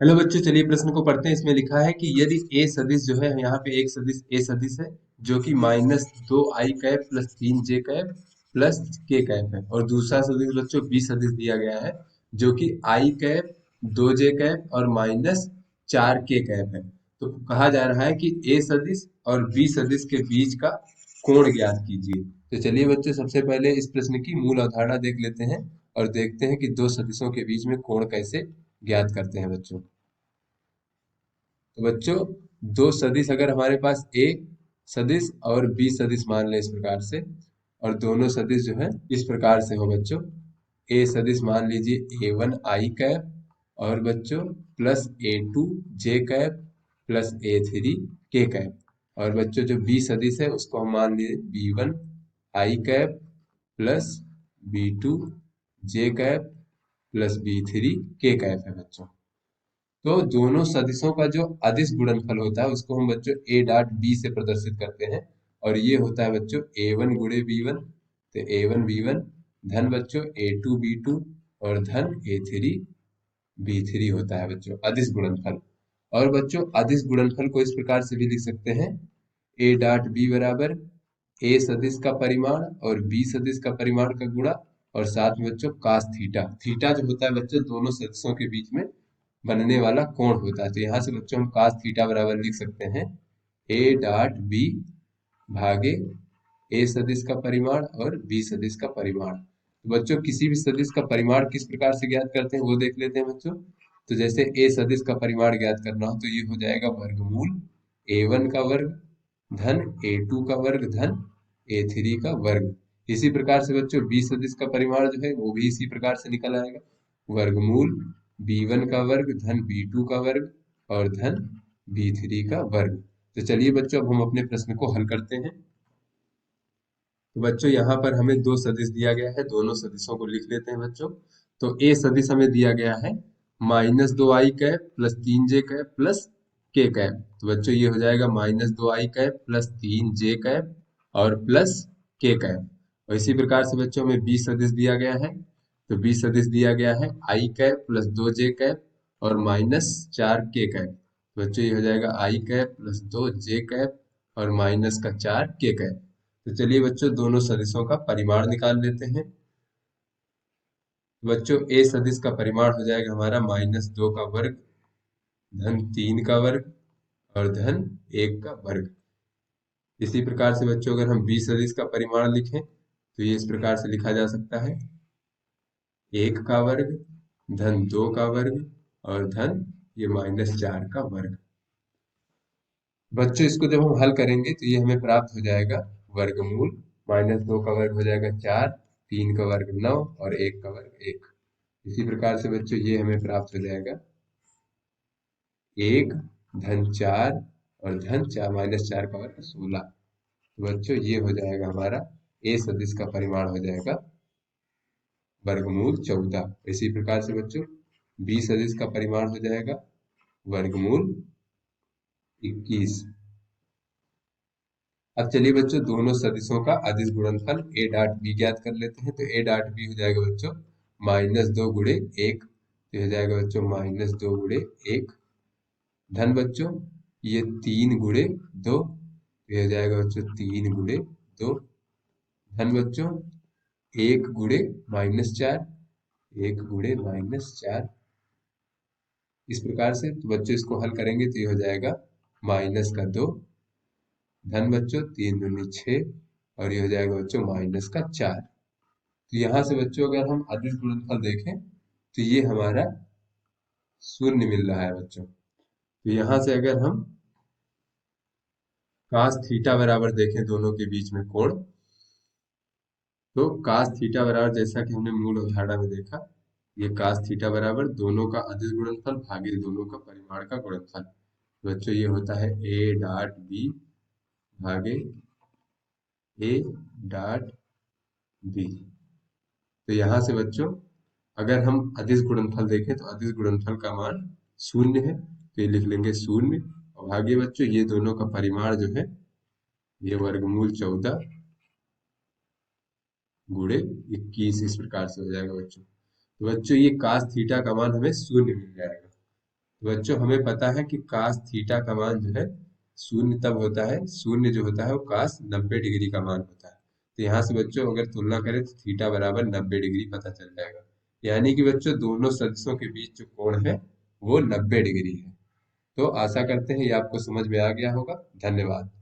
Hello बच्चों, चलिए प्रश्न को पढ़ते हैं। इसमें लिखा है कि यदि ए सदिश जो है, यहाँ पे एक सदिश ए सदिश है जो कि -2i cap plus 3j cap plus k cap है, और दूसरा सदिश बच्चों बी सदिश दिया गया है जो कि i कैप 2j कैप और -4k कैप है। तो कहा जा रहा है कि ए सदिश और बी सदिश के बीच का कोण ज्ञात कीजिए। तो चलिए बच्चों, सबसे पहले इस प्रश्न की मूल अवधारणा देख लेते हैं और देखते हैं कि दो सदिशों के बीच में कोण कैसे ज्ञात करते हैं बच्चों। तो बच्चों, दो सदिश अगर हमारे पास ए सदिश और बी सदिश मान लें इस प्रकार से, और दोनों सदिश जो है इस प्रकार से हो बच्चों। ए सदिश मान लीजिए A1 i कैप, और बच्चों plus A2 j cap plus A3 k cap. और बच्चों जो बी सदिश है उसको हम मान लीजिए B1 i cap plus B2 j cap plus B3 k cap है बच्चों। तो दोनों सदिशों का जो अदिश गुणनफल होता है उसको हम बच्चों ए डॉट बी से प्रदर्शित करते हैं, और ये होता है बच्चों A1 गुणे B1। तो A1 B1 धन बच्चों A2 B2 और धन A3 B3 होता है बच्चों अदिश गुणनफल। और बच्चों अदिश गुणनफल को इस प्रकार से भी लिख सकते हैं, ए डॉट बी बराबर ए सदिश का परिमाण और बी सदिश का परिमाण का गुणा, और साथ में बच्चों कास थीटा। थीटा जो होता है बच्चों दोनों सदिशों के बीच में बनने वाला कोण होता है। तो यहाँ से बच्चों हम कास थीटा बराबर लिख सकते हैं ए डॉट बी भागे ए सदिश का परिमाण और बी सदिश का परिमाण। तो बच्चों किसी भी सदिश का परिमाण किस प्रकार से ज्ञात करते हैं वो देख लेते हैं बच्चों। तो जैसे ए सदिश का परिमाण ज्ञात करना हो तो ये हो जाएगा वर्गमूल A1 का वर्ग धन A2 का वर्ग धन A3 का वर्ग। इसी प्रकार से बच्चों बी सदिश का परिमाण जो है वो भी इसी प्रकार से निकल आएगा, वर्गमूल B1 का वर्ग धन B2 का वर्ग और धन B3 का वर्ग। तो चलिए बच्चों, अब हम अपने प्रश्न को हल करते हैं। तो बच्चों यहाँ पर हमें दो सदिश दिया गया है, दोनों सदिशों को लिख लेते हैं बच्चों। तो ए सदिश हमें दिया गया है -2i cap plus 3j cap plus k cap. तो बच्चों ये हो जाएगा -2i cap plus 3j cap और प्लस k कैप। और इसी प्रकार से बच्चों हमें बी सदिश दिया गया है। तो बी सदिश दिया गया है i cap plus 2j cap और -4k कैप। बच्चों ये हो जाएगा i cap plus 2j cap और -4k कैप। तो चलिए बच्चों दोनों सदिशों का परिमाण निकाल लेते हैं। बच्चों ए सदिश का परिमाण हो जाएगा हमारा -2 का वर्ग धन 3 का वर्ग और धन 1 का वर्ग। इसी प्रकार से बच्चों अगर हम बी सदिश का परिमाण लिखें तो ये इस प्रकार से लिखा जा सकता है 1 का वर्ग धन 2 का वर्ग और धन ये -4 का वर्ग। बच्चों इसको जब हम हल करेंगे तो ये हमें प्राप्त हो जाएगा वर्गमूल -2 का वर्ग हो जाएगा 4, 3 का वर्ग 9 और 1 का वर्ग 1। इसी प्रकार से बच्चों ये हमें प्राप्त हो जाएगा 1 धन 4 और धन 4 -4 का वर्ग 16। तो बच्चों ये हो जाएगा हमारा ए सदिश का परिमाण हो जाएगा वर्गमूल 14। इसी प्रकार से बच्चों बी सदिश का परिमाण हो जाएगा वर्गमूल 21। अब चलिए बच्चों दोनों सदिशों का अदिश गुणनफल ए डॉट बी ज्ञात कर लेते हैं। तो ए डॉट बी हो जाएगा बच्चों -2 गुणे 1। तो हो जाएगा बच्चों -2 गुणे 1 धन बच्चों ये 3 गुणे 2। तो ये हो जाएगा बच्चों 3 गुणे 2 धन बच्चों 1 गुणे -4। 1 गुणे -4 इस प्रकार से। तो बच्चों इसको हल करेंगे तो ये हो जाएगा -2 धन बच्चों 3 दूनी 6 और ये हो जाएगा बच्चों -4। तो यहाँ से बच्चों अगर हम अदिश गुणनफल देखें तो ये हमारा शून्य मिल रहा है बच्चों। तो यहाँ से अगर हम कास थीटा बराबर देखें दोनों के बीच में कोण, तो कास थीटा बराबर जैसा कि हमने मूल अवधारणा में देखा, ये कास थीटा बराबर दोनों का अदिश गुणनफल भागे दोनों का परिमाण का गुणनफल। तो बच्चों ये होता है ए डॉट बी भागे ए डॉट बी। तो यहाँ से बच्चों अगर हम अदिश गुणनफल देखें तो अदिश गुणनफल का मान शून्य है, तो ये लिख लेंगे शून्य। और आगे बच्चों ये दोनों का परिमाण जो है ये वर्गमूल 14 गुणे 21 इस प्रकार से हो जाएगा बच्चों। तो बच्चों ये कास थीटा का मान हमें शून्य मिल जाएगा। बच्चों हमें पता है कि कास थीटा का मान जो है शून्य तब होता है, शून्य जो होता है वो कास 90 डिग्री का मान होता है। तो यहाँ से बच्चों अगर तुलना करें तो थीटा बराबर 90 डिग्री पता चल जाएगा। यानी कि बच्चों दोनों सदिशों के बीच जो कोण है वो 90 डिग्री है। तो आशा करते हैं ये आपको समझ में आ गया होगा। धन्यवाद।